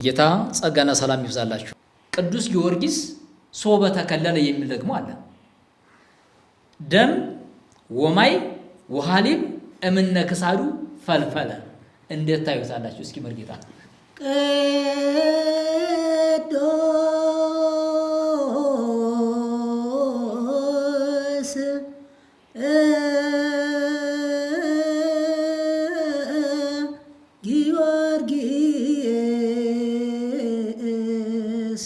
ጌታ ጸጋና ሰላም ይብዛላችሁ። ቅዱስ ጊዮርጊስ ሶበ ተከለለ የሚል ደግሞ አለ። ደም ወማይ ወሃሊብ እምነ ክሳዱ ፈልፈለ። እንዴት ታዩታላችሁ? እስኪ መርጌታ ቅዱስ ጊዮርጊስ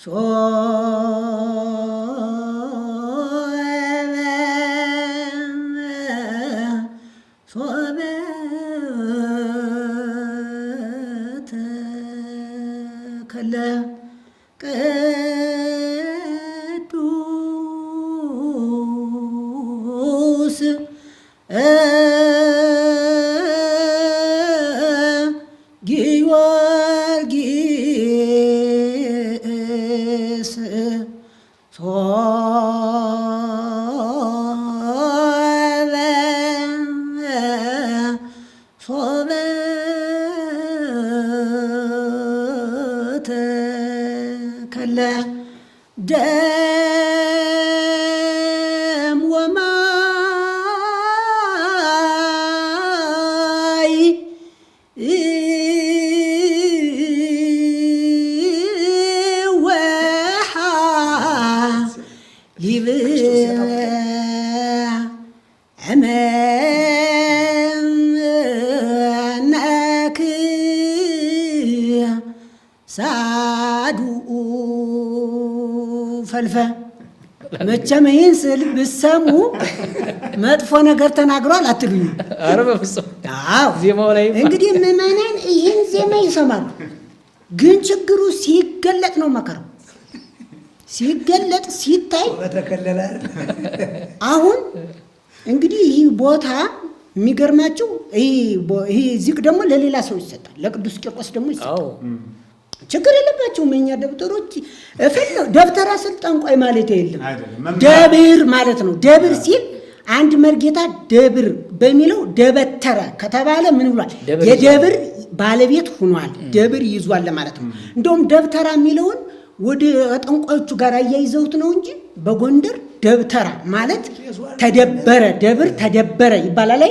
ሶበ ተከለ ቅዱስ ጊዮርጊስ ሶበ ተከለ ደም ወማይ ወሃሊብ እምነ ክሳዱ ፈልፈ። መቼም ይህን ስል ብሰሙ መጥፎ ነገር ተናግሯል አትሉኝ? ኧረ በፍጹም። አዎ ዜማው ላይ እንግዲህ ምዕመናን ይህን ዜማ ይሰማሉ፣ ግን ችግሩ ሲገለጥ ነው መከረው። ሲገለጥ ሲታይ በተከለለ አሁን እንግዲህ ይህ ቦታ የሚገርማችሁ ይሄ ዚቅ ደግሞ ለሌላ ሰው ይሰጣል፣ ለቅዱስ ቂርቆስ ደግሞ ይሰጣል። ችግር የለባቸውም የኛ ደብተሮች። ደብተራ ስል ጠንቋይ ማለት የለም፣ ደብር ማለት ነው። ደብር ሲል አንድ መርጌታ ደብር በሚለው ደበተረ ከተባለ ምን ብሏል? የደብር ባለቤት ሆኗል፣ ደብር ይዟል ለማለት ነው። እንደውም ደብተራ የሚለውን ወደ ጠንቋዮቹ ጋር አያይዘውት ነው እንጂ በጎንደር ደብተራ ማለት ተደበረ፣ ደብር ተደበረ ይባላል።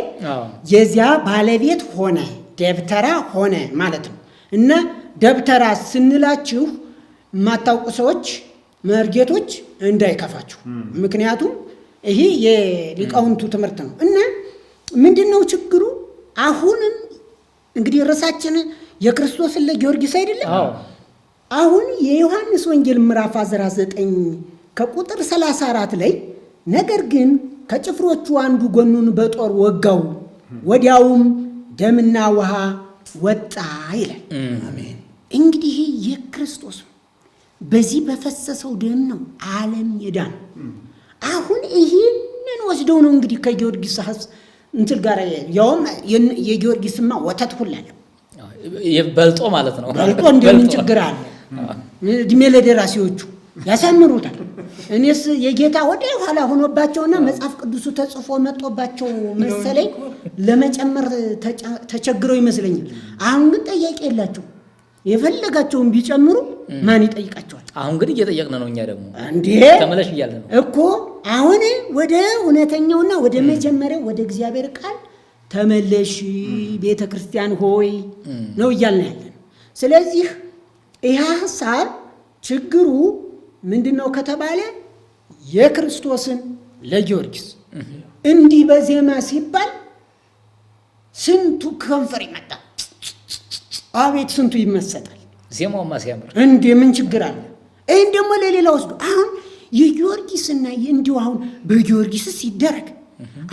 የዚያ ባለቤት ሆነ፣ ደብተራ ሆነ ማለት ነው። እና ደብተራ ስንላችሁ የማታውቁ ሰዎች መርጌቶች እንዳይከፋችሁ፣ ምክንያቱም ይሄ የሊቃውንቱ ትምህርት ነው። እና ምንድነው ችግሩ? አሁንም እንግዲህ ርዕሳችን የክርስቶስን ለጊዮርጊስ አይደለም። አሁን የዮሐንስ ወንጌል ምዕራፍ 19 ከቁጥር 34 ላይ ነገር ግን ከጭፍሮቹ አንዱ ጎኑን በጦር ወጋው፣ ወዲያውም ደምና ውሃ ወጣ ይላል። አሜን። እንግዲህ የክርስቶስ በዚህ በፈሰሰው ደም ነው ዓለም የዳን። አሁን ይህንን ወስደው ነው እንግዲህ ከጊዮርጊስ እንትን ጋር ያውም የጊዮርጊስማ ወተት ሁላለም በልጦ ማለት ነው። በልጦ እንደምን ችግር አለ? እድሜ ለደራሲዎቹ ያሳምሩታል። እኔስ የጌታ ወደ ኋላ ሆኖባቸውና መጽሐፍ ቅዱሱ ተጽፎ መጥቶባቸው መሰለኝ ለመጨመር ተቸግረው ይመስለኛል። አሁን ግን ጠያቂ የላቸው፣ የፈለጋቸውን ቢጨምሩ ማን ይጠይቃቸዋል? አሁን ግን እየጠየቅን ነው። እኛ ደግሞ እንዴ ተመለሽ እያለ ነው እኮ። አሁን ወደ እውነተኛውና ወደ መጀመሪያው ወደ እግዚአብሔር ቃል ተመለሽ ቤተ ክርስቲያን ሆይ ነው እያልን ያለን። ስለዚህ ይህ ሐሳብ ችግሩ ምንድነው ከተባለ የክርስቶስን ለጊዮርጊስ እንዲህ በዜማ ሲባል ስንቱ ከንፈር ይመጣል፣ አቤት ስንቱ ይመሰጣል። ዜማውማ ሲያምር እንዴ ምን ችግር አለ? ይህን ደግሞ ለሌላ ወስዶ አሁን የጊዮርጊስና እንዲሁ አሁን በጊዮርጊስስ ይደረግ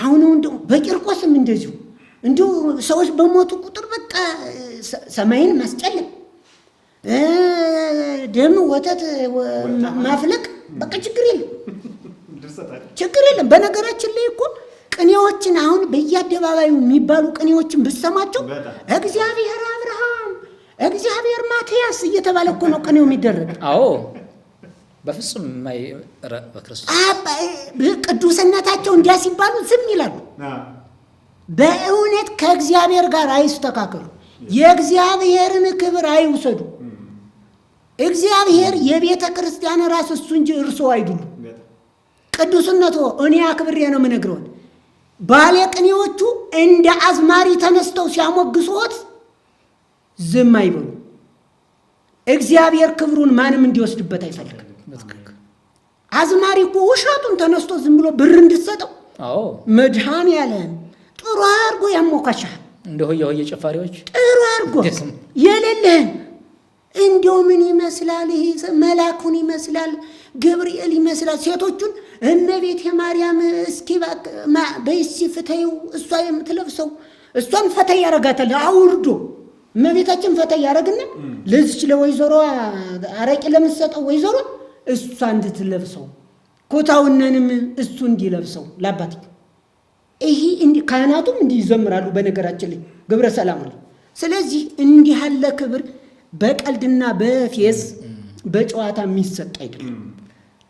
አሁን እንደው በቂርቆስም እንደዚሁ እንዲሁ ሰዎች በሞቱ ቁጥር በቃ ሰማይን ማስጨለም፣ ደም ወተት ማፍለቅ በቃ ችግር የለም፣ ችግር የለም። በነገራችን ላይ እኮ ቅኔዎችን አሁን በየአደባባዩ የሚባሉ ቅኔዎችን ብሰማቸው እግዚአብሔር አብርሃም፣ እግዚአብሔር ማትያስ እየተባለ እኮ ነው ቅኔው የሚደረግ። አዎ በፍጹም በክርስቶስ ቅዱስነታቸው እንዲያ ሲባሉ ዝም ይላሉ። በእውነት ከእግዚአብሔር ጋር አይስተካከሉ። የእግዚአብሔርን ክብር አይውሰዱ። እግዚአብሔር የቤተ ክርስቲያን ራስ እሱ እንጂ እርሶ አይደሉ። ቅዱስነቶ እኔ አክብሬ ነው የምነግረው። ባለቅኔዎቹ እንደ አዝማሪ ተነስተው ሲያሞግሱት ዝም አይበሉ። እግዚአብሔር ክብሩን ማንም እንዲወስድበት አይፈልግም። አዝማሪ እኮ ውሸቱን ተነስቶ ዝም ብሎ ብር እንድትሰጠው መድኃኔዓለም ጥሩ አድርጎ ያሞካሻል። እንደ ሆየ ጨፋሪዎች ጥሩ አድርጎ የሌለህን እንዲያው ምን ይመስላል? ይሄ መላኩን ይመስላል፣ ገብርኤል ይመስላል። ሴቶቹን እመቤቴ ማርያም እስኪ በይሲ ፍተዩ እሷ የምትለብሰው እሷን ፈተይ ያረጋታል አውርዶ እመቤታችን ፈተይ ያረግና ለዚች ለወይዘሮ አረቂ ለምትሰጠው ወይዘሮ እሷ እንድትለብሰው ኮታውነንም እሱ እንዲለብሰው ለአባት ይሄ ካህናቱም እንዲህ ይዘምራሉ። በነገራችን ላይ ግብረ ሰላም አለ። ስለዚህ እንዲህ ያለ ክብር በቀልድና በፌዝ በጨዋታ የሚሰጥ አይደለም።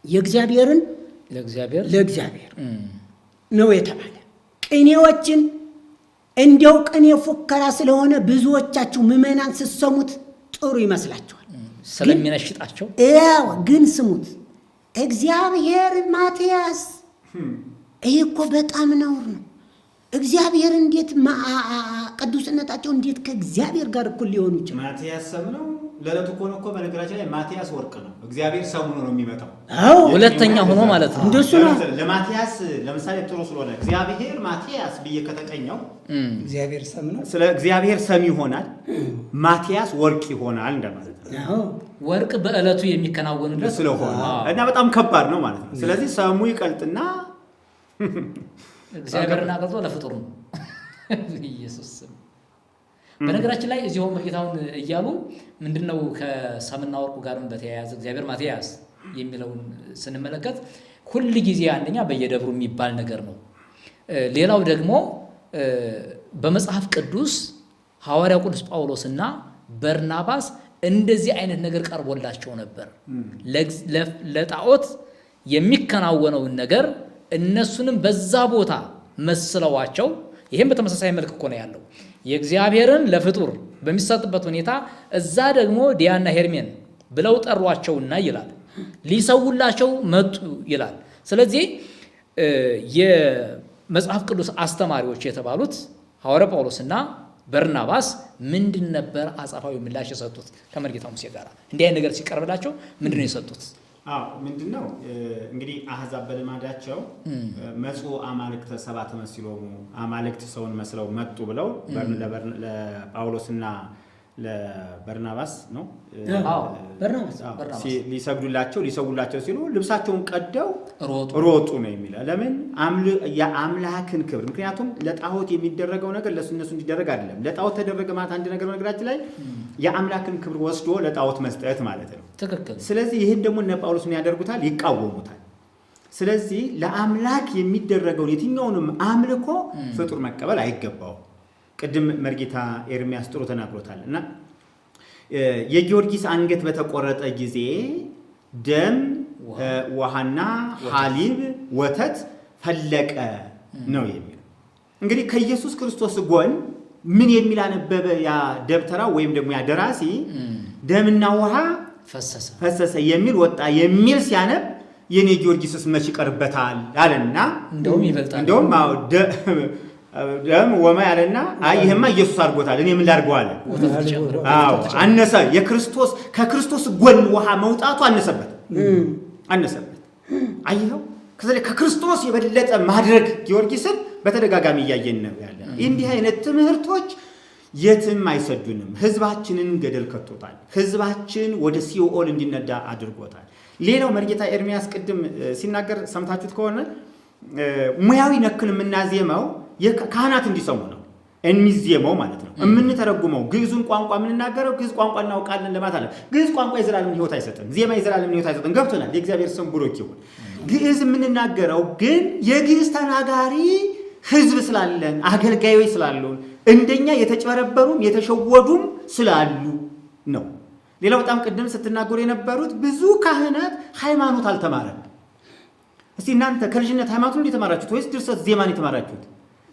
የእግዚአብሔርን ለእግዚአብሔር ነው የተባለ። ቅኔዎችን እንዲያው ቅኔ ፉከራ ስለሆነ ብዙዎቻችሁ ምዕመናን ስትሰሙት ጥሩ ይመስላችኋል ስለሚነሽጣቸው። ግን ስሙት። እግዚአብሔር ማትያስ ይሄ እኮ በጣም ነውር ነው። እግዚአብሔር እንዴት ቅዱስነታቸው እንዴት ከእግዚአብሔር ጋር እኩል ሊሆኑ ይችላል? ማትያስ ሰም ነው። ለለቱ እኮ በነገራችን ላይ ማትያስ ወርቅ ነው። እግዚአብሔር ሰሙ ነው የሚመጣው። አዎ ሁለተኛ ሆኖ ማለት ነው። እንደሱ ነው። ለማትያስ ለምሳሌ ጥሩ ስለሆነ እግዚአብሔር ማትያስ ብዬ ከተቀኘው እግዚአብሔር ሰም ነው። ስለ እግዚአብሔር ሰም ይሆናል። ማትያስ ወርቅ ይሆናል እንደማለት ነው። አዎ ወርቅ በእለቱ የሚከናወንለት ስለሆነ እና በጣም ከባድ ነው ማለት ነው። ስለዚህ ሰሙ ይቀልጥና እግዚአብሔርና ቀልጦ ለፍጡር ነው። ኢየሱስ በነገራችን ላይ እዚሁ መርጌታውን እያሉ ምንድነው ከሰምና ወርቁ ጋርም በተያያዘ እግዚአብሔር ማትያስ የሚለውን ስንመለከት ሁሉ ጊዜ አንደኛ በየደብሩ የሚባል ነገር ነው። ሌላው ደግሞ በመጽሐፍ ቅዱስ ሐዋርያው ቅዱስ ጳውሎስና በርናባስ እንደዚህ አይነት ነገር ቀርቦላቸው ነበር። ለጣዖት የሚከናወነውን ነገር እነሱንም በዛ ቦታ መስለዋቸው። ይሄም በተመሳሳይ መልክ እኮ ነው ያለው። የእግዚአብሔርን ለፍጡር በሚሰጥበት ሁኔታ እዛ ደግሞ ዲያና ሄርሜን ብለው ጠሯቸውና ይላል ሊሰውላቸው መጡ ይላል። ስለዚህ የመጽሐፍ ቅዱስ አስተማሪዎች የተባሉት ሐዋርያ ጳውሎስና በርናባስ ምንድን ነበር አጻፋዊ ምላሽ የሰጡት? ከመርጌታ ሙሴ ጋር እንዲህ አይነት ነገር ሲቀርብላቸው ምንድን ነው የሰጡት? ምንድነው እንግዲህ አህዛብ በልማዳቸው መጽኡ አማልክተ ሰብአ ተመስሎሙ አማልክት ሰውን መስለው መጡ ብለው ለጳውሎስና ለበርናባስ ነው ሊሰውላቸው ሲሉ ልብሳቸውን ቀደው ሮጡ ነው የሚለው። ለምን? የአምላክን ክብር። ምክንያቱም ለጣዖት የሚደረገው ነገር ለእነሱ እንዲደረግ አይደለም። ለጣዖት ተደረገ ማለት አንድ ነገር ነገራችን ላይ የአምላክን ክብር ወስዶ ለጣዖት መስጠት ማለት ነው። ትክክል። ስለዚህ ይህን ደግሞ እነ ጳውሎስ ምን ያደርጉታል? ይቃወሙታል። ስለዚህ ለአምላክ የሚደረገውን የትኛውንም አምልኮ ፍጡር መቀበል አይገባውም። ቅድም መርጌታ ኤርሚያስ ጥሩ ተናግሮታል። እና የጊዮርጊስ አንገት በተቆረጠ ጊዜ ደም ውሃና ሐሊብ ወተት ፈለቀ ነው የሚለው። እንግዲህ ከኢየሱስ ክርስቶስ ጎን ምን የሚል አነበበ ያ ደብተራ ወይም ደግሞ ያ ደራሲ? ደምና ውሃ ፈሰሰ የሚል ወጣ የሚል ሲያነብ የኔ ጊዮርጊስስ መች ይቀርበታል አለና እንደውም ይበልጣል። እንደውም ደም ወማ ያለና ይሄማ ኢየሱስ አድርጎታል እኔ ምን ላድርገው አለ። አነሰ። ከክርስቶስ ጎን ውሃ መውጣቱ አነሰበት። አይኸው ከክርስቶስ የበለጠ ማድረግ ጊዮርጊስን በተደጋጋሚ እያየን ነው ያለ። እንዲህ አይነት ትምህርቶች የትም አይሰዱንም። ህዝባችንን ገደል ከቶታል። ህዝባችን ወደ ሲኦል እንዲነዳ አድርጎታል። ሌላው መርጌታ ኤርሚያስ ቅድም ሲናገር ሰምታችሁት ከሆነ ሙያዊ ነክን የምናዜመው ካህናት እንዲሰሙ ነው የሚዜመው ማለት ነው። የምንተረጉመው ግዕዙን ቋንቋ የምንናገረው ግዕዝ ቋንቋ እናውቃለን ለማለት አለ። ግዕዝ ቋንቋ የዘላለም ሕይወት አይሰጥም። ዜማ የዘላለም ሕይወት አይሰጥም። ገብቶናል። የእግዚአብሔር ስም ብሩክ ይሁን። ግዕዝ የምንናገረው ግን የግዕዝ ተናጋሪ ህዝብ ስላለን አገልጋዮች ስላሉን እንደኛ የተጨበረበሩም የተሸወዱም ስላሉ ነው። ሌላው በጣም ቅድም ስትናገሩ የነበሩት ብዙ ካህናት ሃይማኖት አልተማረም። እስቲ እናንተ ከልጅነት ሃይማኖት እንዴት ተማራችሁት? ወይስ ድርሰት ዜማን የተማራችሁት?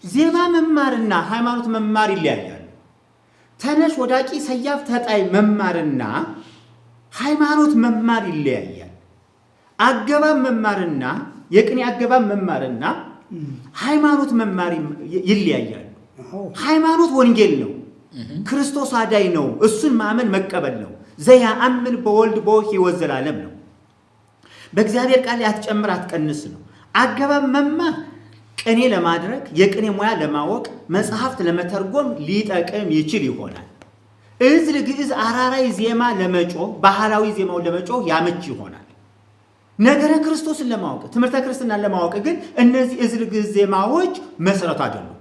ዜማ መማርና ሃይማኖት መማር ይለያያል። ተነሽ ወዳቂ ሰያፍ ተጣይ መማርና ሃይማኖት መማር ይለያያል። አገባብ መማርና የቅኔ አገባብ መማርና ሃይማኖት መማር ይለያያሉ። ሃይማኖት ወንጌል ነው። ክርስቶስ አዳይ ነው። እሱን ማመን መቀበል ነው። ዘያአምን በወልድ በሕይወት ዘላለም ነው። በእግዚአብሔር ቃል አትጨምር አትቀንስ ነው። አገባብ መማር ቅኔ ለማድረግ የቅኔ ሙያ ለማወቅ መጽሐፍት ለመተርጎም ሊጠቅም ይችል ይሆናል። እዝል ግዕዝ አራራይ ዜማ ለመጮህ ባህላዊ ዜማውን ለመጮህ ያመች ይሆናል። ነገረ ክርስቶስን ለማወቅ ትምህርተ ክርስትናን ለማወቅ ግን እነዚህ እዝል ግዕዝ ዜማዎች መሰረቱ አይደሉም።